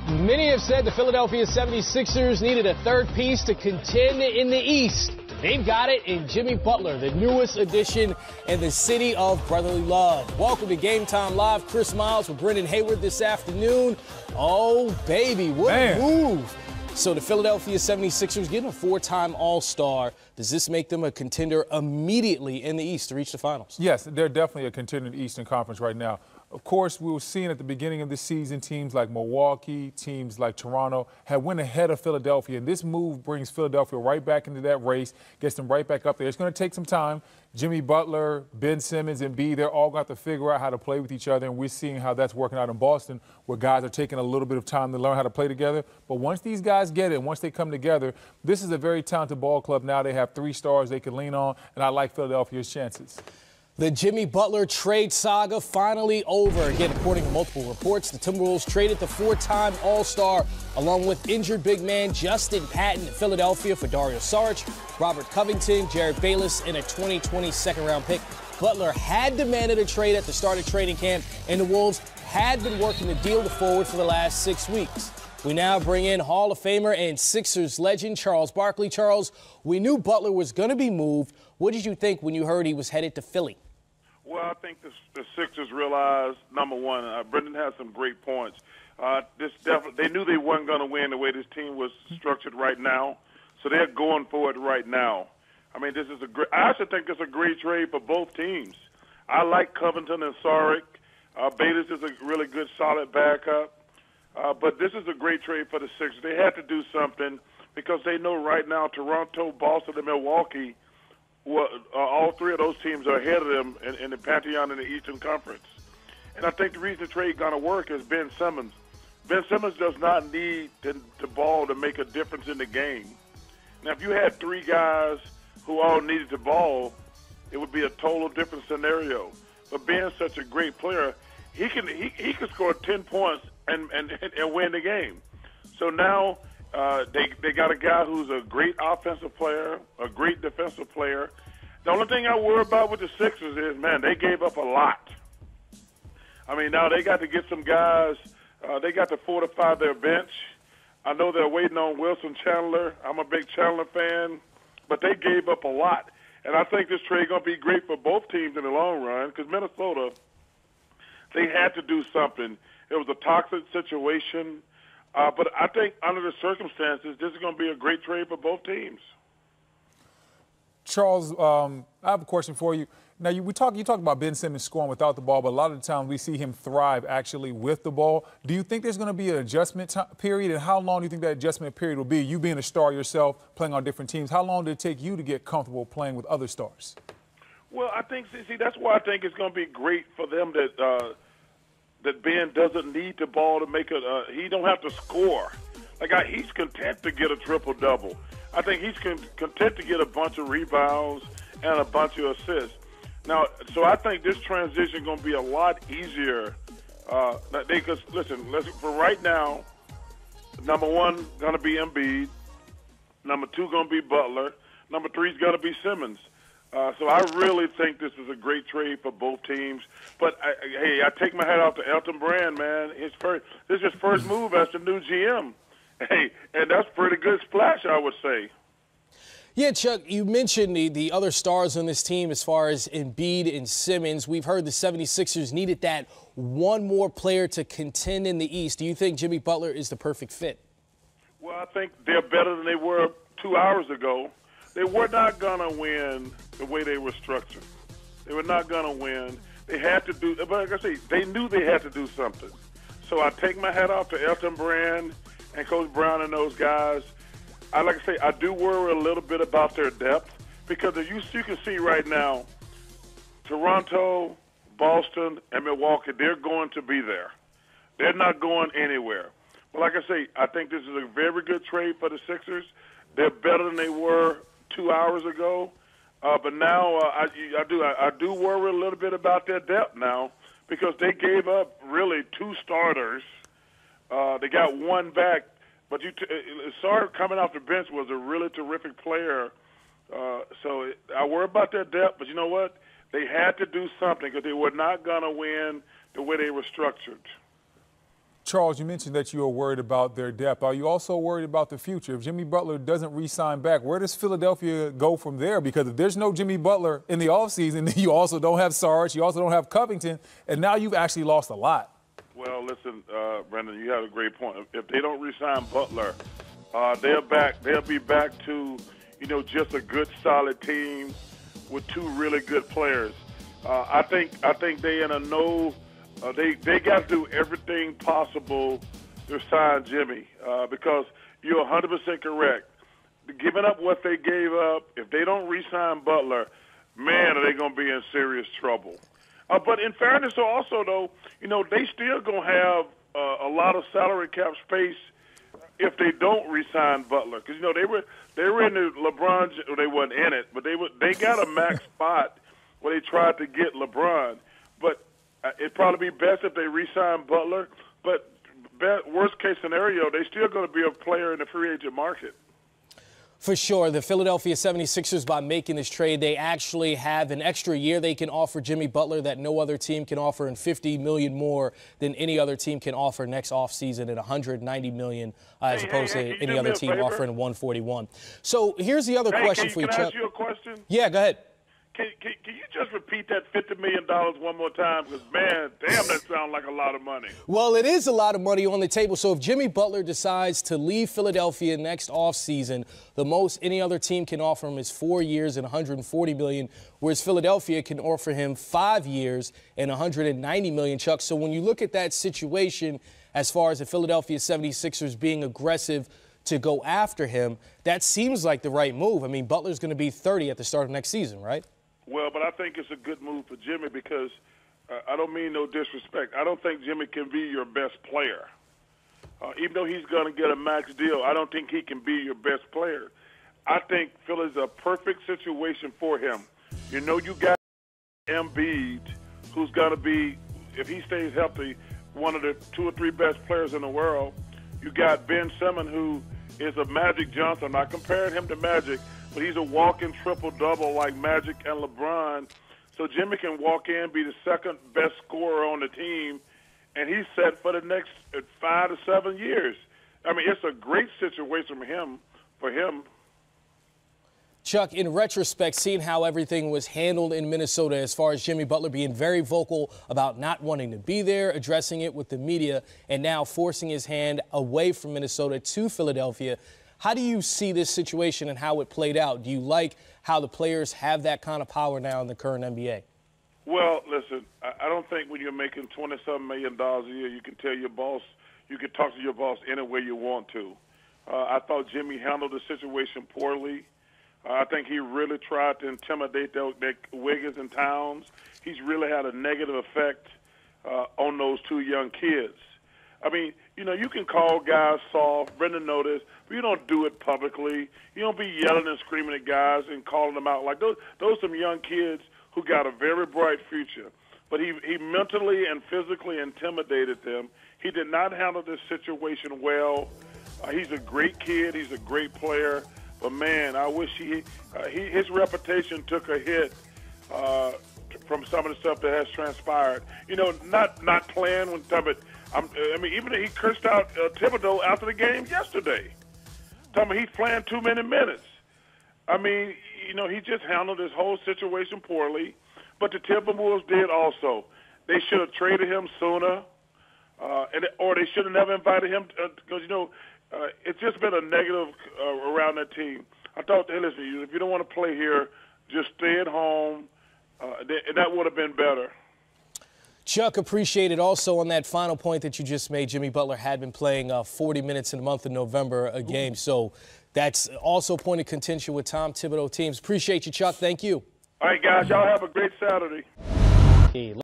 Many have said the Philadelphia 76ers needed a third piece to contend in the East. They've got it in Jimmy Butler, the newest addition in the city of brotherly love. Welcome to Game Time Live. Chris Miles with Brendan Hayward this afternoon. Oh, baby, what a move. So the Philadelphia 76ers getting a four-time All-Star. Does this make them a contender immediately in the East to reach the finals? Yes, they're definitely a contender in the Eastern Conference right now. Of course, we were seeing at the beginning of the season teams like Milwaukee, teams like Toronto had went ahead of Philadelphia. And this move brings Philadelphia right back into that race, gets them right back up there. It's going to take some time. Jimmy Butler, Ben Simmons, and B, they're all got to figure out how to play with each other. And we're seeing how that's working out in Boston, where guys are taking a little bit of time to learn how to play together. But once these guys get it, once they come together, this is a very talented ball club. Now they have 3 stars they can lean on, and I like Philadelphia's chances. The Jimmy Butler trade saga finally over. Again, according to multiple reports, the Timberwolves traded the 4-time All-Star along with injured big man Justin Patton in Philadelphia for Dario Saric, Robert Covington, Jared Bayless, and a 2020 second-round pick. Butler had demanded a trade at the start of training camp, and the Wolves had been working the deal to forward for the last 6 weeks. We now bring in Hall of Famer and Sixers legend Charles Barkley. Charles, we knew Butler was going to be moved. What did you think when you heard he was headed to Philly? Well, I think the Sixers realized, number one, Brendan has some great points. They knew they weren't going to win the way this team was structured right now, so they're going for it right now. I mean, I actually think it's a great trade for both teams. I like Covington and Saric. Bayless is a really good, solid backup. But this is a great trade for the Sixers. They had to do something because they know right now Toronto, Boston, and Milwaukee, all 3 of those teams are ahead of them in the Pantheon in the Eastern Conference. And I think the reason the trade going to work is Ben Simmons. Ben Simmons does not need the ball to make a difference in the game. Now, if you had 3 guys who all needed the ball, it would be a total different scenario. But Ben's such a great player, he can score 10 points and win the game. So now they got a guy who's a great offensive player, a great defensive player. The only thing I worry about with the Sixers is, man, they gave up a lot. I mean, now they got to get some guys. They got to fortify their bench. I know they're waiting on Wilson Chandler. I'm a big Chandler fan, but they gave up a lot. And I think this trade going to be great for both teams in the long run because Minnesota, they had to do something. It was a toxic situation. But I think under the circumstances, this is going to be a great trade for both teams. Charles, I have a question for you. Now, you talk about Ben Simmons scoring without the ball, but a lot of the time we see him thrive actually with the ball. Do you think there's going to be an adjustment period, and how long do you think that adjustment period will be? You being a star yourself, playing on different teams, how long did it take you to get comfortable playing with other stars? Well, I think, that's why I think it's going to be great for them that Ben doesn't need the ball to make he don't have to score. He's content to get a triple-double. I think he's content to get a bunch of rebounds and a bunch of assists. Now, so I think this transition is going to be a lot easier. Because, listen, for right now, number 1 going to be Embiid. Number 2 going to be Butler. Number 3 is going to be Simmons. So I really think this is a great trade for both teams. But, I take my hat off to Elton Brand, man. This is his first move as the new GM. Hey, and that's a pretty good splash, I would say. Yeah, Chuck, you mentioned the other stars on this team as far as Embiid and Simmons. We've heard the 76ers needed that one more player to contend in the East. Do you think Jimmy Butler is the perfect fit? Well, I think they're better than they were 2 hours ago. They were not going to win the way they were structured. They were not going to win. They had to do, but like I say, they knew they had to do something. So I take my hat off to Elton Brand and Coach Brown and those guys. I do worry a little bit about their depth because as you can see right now, Toronto, Boston, and Milwaukee, they're going to be there. They're not going anywhere. But like I say, I think this is a very good trade for the Sixers. They're better than they were 2 hours ago. But now I do worry a little bit about their depth now because they gave up really 2 starters. They got 1 back. But Saric coming off the bench was a really terrific player. So I worry about their depth, but you know what? They had to do something because they were not going to win the way they were structured. Charles, you mentioned that you are worried about their depth. Are you also worried about the future? If Jimmy Butler doesn't re-sign back, where does Philadelphia go from there? Because if there's no Jimmy Butler in the offseason, then you also don't have Sarge, you also don't have Covington, and now you've actually lost a lot. Well, listen, Brendan, you had a great point. If they don't re-sign Butler, they'll be back to, just a good, solid team with two really good players. I think they in a no. They got to do everything possible to sign Jimmy because you're 100% correct. Giving up what they gave up, if they don't re-sign Butler, man, are they going to be in serious trouble. But in fairness, also though, they still going to have a lot of salary cap space if they don't re-sign Butler, because they were in the LeBron. They weren't in it, but they got a max spot where they tried to get LeBron, but it'd probably be best if they re-sign Butler. But worst case scenario, they're still going to be a player in the free agent market. For sure, the Philadelphia 76ers, by making this trade, they actually have an extra year they can offer Jimmy Butler that no other team can offer, and $50 million more than any other team can offer next offseason at $190 million, as opposed to any other team offering $141. So here's the other question for you, Chuck. Can I ask you a question? Yeah, go ahead. Can you just repeat that $50 million one more time? Because, man, damn, that sounds like a lot of money. Well, it is a lot of money on the table. So if Jimmy Butler decides to leave Philadelphia next offseason, the most any other team can offer him is 4 years and $140 million, whereas Philadelphia can offer him 5 years and $190 million, Chuck. So when you look at that situation, as far as the Philadelphia 76ers being aggressive to go after him, that seems like the right move. I mean, Butler's going to be 30 at the start of next season, right? Well, but I think it's a good move for Jimmy because I don't mean no disrespect. I don't think Jimmy can be your best player. Even though he's going to get a max deal, I don't think he can be your best player. I think Philly's a perfect situation for him. You got Embiid, who's going to be, if he stays healthy, one of the 2 or 3 best players in the world. You got Ben Simmons, who is a Magic Johnson. I'm not comparing him to Magic, but he's a walking triple-double like Magic and LeBron. So Jimmy can walk in, be the second best scorer on the team, and he's set for the next 5 to 7 years. I mean, it's a great situation for him. Chuck, in retrospect, seeing how everything was handled in Minnesota as far as Jimmy Butler being very vocal about not wanting to be there, addressing it with the media, and now forcing his hand away from Minnesota to Philadelphia, how do you see this situation and how it played out? Do you like how the players have that kind of power now in the current NBA? Well, listen, I don't think when you're making $27 million a year, you can tell your boss, you can talk to your boss any way you want to. I thought Jimmy handled the situation poorly. I think he really tried to intimidate the Wiggins and Towns. He's really had a negative effect on those 2 young kids. I mean, you can call guys soft, Brendan knows this, but you don't do it publicly. You don't be yelling and screaming at guys and calling them out. Like those some young kids who got a very bright future. But he mentally and physically intimidated them. He did not handle this situation well. He's a great kid. He's a great player. But, man, I wish his reputation took a hit from some of the stuff that has transpired. Not playing when even he cursed out Thibodeau after the game yesterday. Talking about he's playing too many minutes. I mean, he just handled this whole situation poorly. But the Timberwolves did also. They should have traded him sooner, or they should have never invited him because, it's just been a negative around that team. I thought, hey, listen, if you don't want to play here, just stay at home. And that would have been better. Chuck, appreciate it. Also, on that final point that you just made, Jimmy Butler had been playing 40 minutes in the month of November a game. So that's also a point of contention with Tom Thibodeau teams. Appreciate you, Chuck. Thank you. All right, guys. Y'all have a great Saturday.